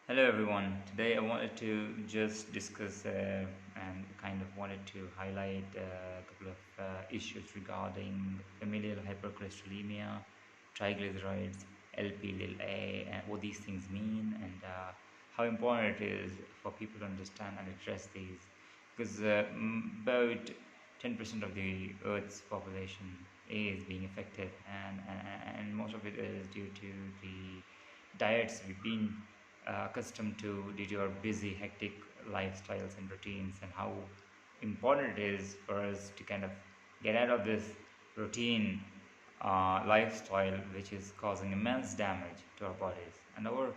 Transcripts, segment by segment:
Hello everyone. Today I wanted to just discuss and kind of wanted to highlight a couple of issues regarding familial hypercholesterolemia, triglycerides, Lp(a), and what these things mean, and how important it is for people to understand and address these. Because about 10% of the Earth's population is being affected, and most of it is due to the diets we've been accustomed to due to our busy, hectic lifestyles and routines, and how important it is for us to kind of get out of this routine lifestyle, which is causing immense damage to our bodies and our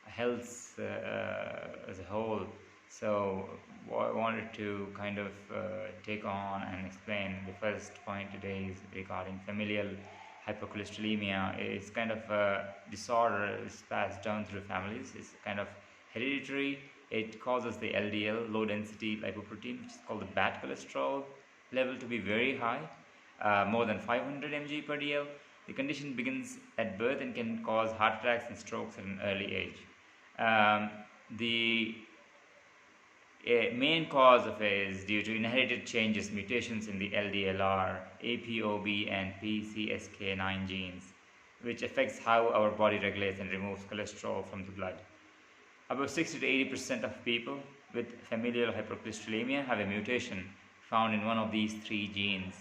health as a whole. So, what I wanted to kind of take on and explain the first point today is regarding familial hypercholesterolemia. It's kind of a disorder is passed down through families. It's kind of hereditary. It causes the LDL, low density lipoprotein, which is called the bad cholesterol level, to be very high, more than 500 mg per dl. The condition begins at birth and can cause heart attacks and strokes at an early age. The a main cause of it is due to inherited changes, mutations in the LDLR, APOB, and PCSK9 genes, which affects how our body regulates and removes cholesterol from the blood. About 60 to 80% of people with familial hypercholesterolemia have a mutation found in one of these three genes.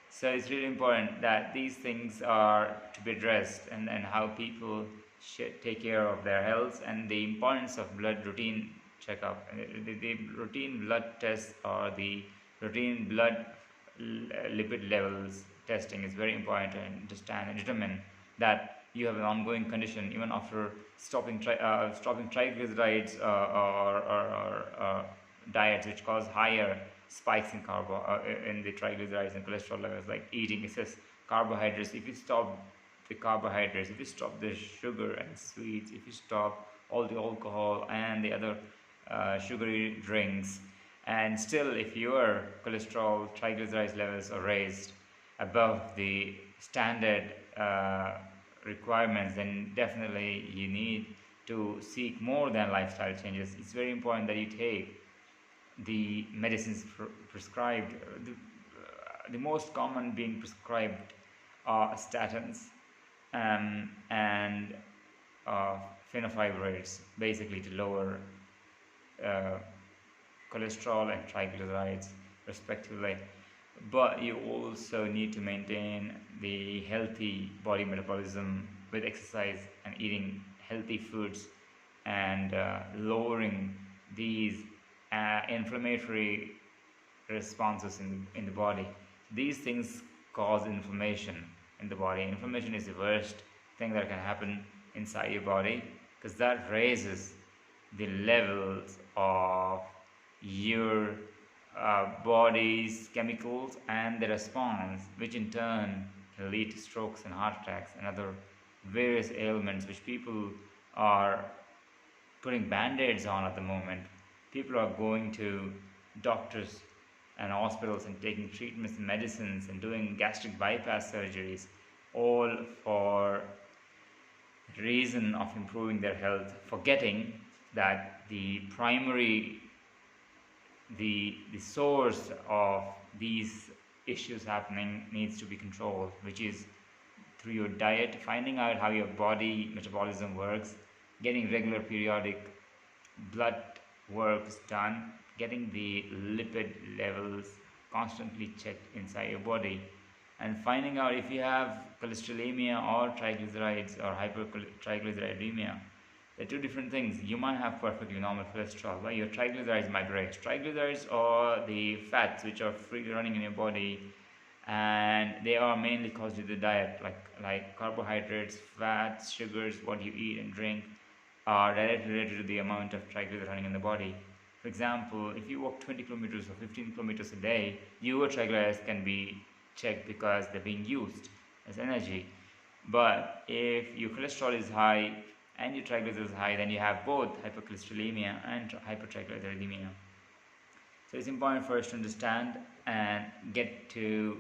So it's really important that these things are to be addressed, and how people should take care of their health, and the importance of blood routine checkup. The routine blood tests or the routine blood lipid levels testing is very important to understand and determine that you have an ongoing condition even after stopping triglycerides or diets which cause higher spikes in the triglycerides and cholesterol levels, like eating excess carbohydrates. If you stop the carbohydrates, if you stop the sugar and sweets, if you stop all the alcohol and the other sugary drinks, and still if your cholesterol triglycerides levels are raised above the standard requirements, then definitely you need to seek more than lifestyle changes. It's very important that you take the medicines prescribed. The most common being prescribed are statins and fenofibrates, basically to lower uh, cholesterol and triglycerides respectively. But you also need to maintain the healthy body metabolism with exercise and eating healthy foods, and lowering these inflammatory responses in the body. These things cause inflammation in the body. Inflammation is the worst thing that can happen inside your body, because that raises the levels of your body's chemicals and the response, which in turn can lead to strokes and heart attacks and other various ailments which people are putting band-aids on at the moment. People are going to doctors and hospitals and taking treatments and medicines and doing gastric bypass surgeries, all for reason of improving their health, forgetting that the source of these issues happening needs to be controlled, which is through your diet, finding out how your body metabolism works, getting regular periodic blood works done, getting the lipid levels constantly checked inside your body, and finding out if you have cholesterolemia or triglycerides or hypertriglyceridemia. They're two different things. You might have perfectly normal cholesterol, but your triglycerides might rise. Triglycerides are the fats which are freely running in your body, and they are mainly caused due to the diet, like carbohydrates, fats, sugars, what you eat and drink are directly related to the amount of triglycerides running in the body. For example, if you walk 20 kilometers or 15 kilometers a day, your triglycerides can be checked because they're being used as energy. But if your cholesterol is high and your triglycerides is high, then you have both hypercholesterolemia and hypertriglyceridemia. So it's important for us to understand and get to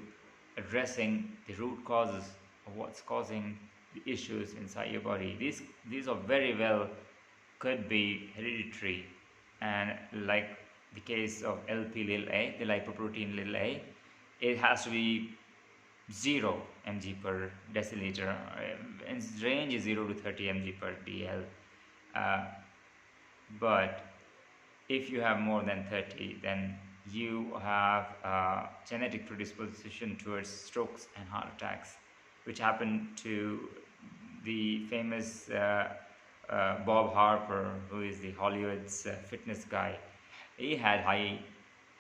addressing the root causes of what's causing the issues inside your body. These are very well could be hereditary, and like the case of LP little a, the lipoprotein little a, it has to be 0 mg per deciliter, and its range is 0 to 30 mg per dl. Uh, but if you have more than 30, then you have a genetic predisposition towards strokes and heart attacks, which happened to the famous Bob Harper, who is the Hollywood's fitness guy. He had high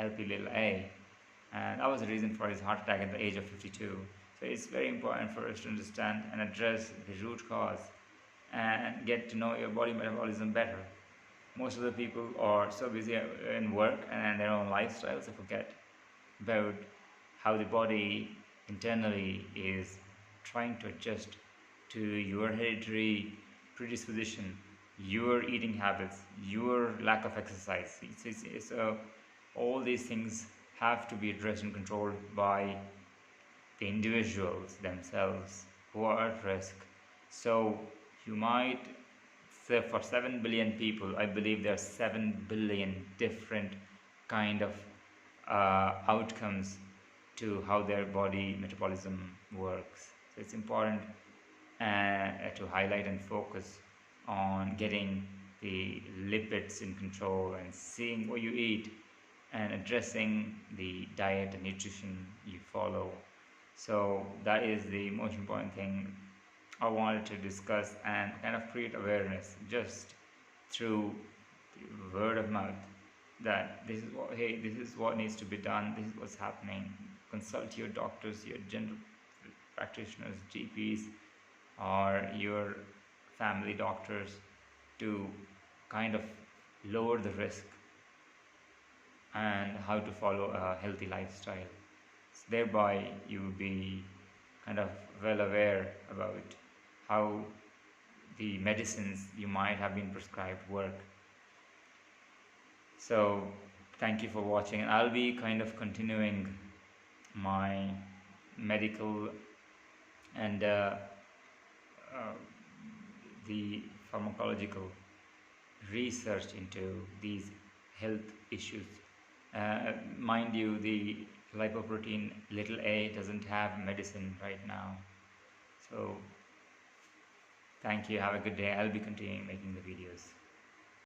LP little a, and that was the reason for his heart attack at the age of 52. So it's very important for us to understand and address the root cause and get to know your body metabolism better. Most of the people are so busy in work and their own lifestyles they forget about how the body internally is trying to adjust to your hereditary predisposition, your eating habits, your lack of exercise. So all these things have to be addressed and controlled by the individuals themselves who are at risk. So you might say for 7 billion people, I believe there are 7 billion different kind of outcomes to how their body metabolism works. So it's important to highlight and focus on getting the lipids in control and seeing what you eat and addressing the diet and nutrition you follow. So that is the most important thing I wanted to discuss and kind of create awareness just through word of mouth, that this is what needs to be done, this is what's happening. Consult your doctors, your general practitioners, GPs, or your family doctors to kind of lower the risk and how to follow a healthy lifestyle. So thereby you will be kind of well aware about how the medicines you might have been prescribed work. So thank you for watching, and I'll be kind of continuing my medical and the pharmacological research into these health issues. Mind you, the lipoprotein little a doesn't have medicine right now. So thank you, have a good day. I'll be continuing making the videos.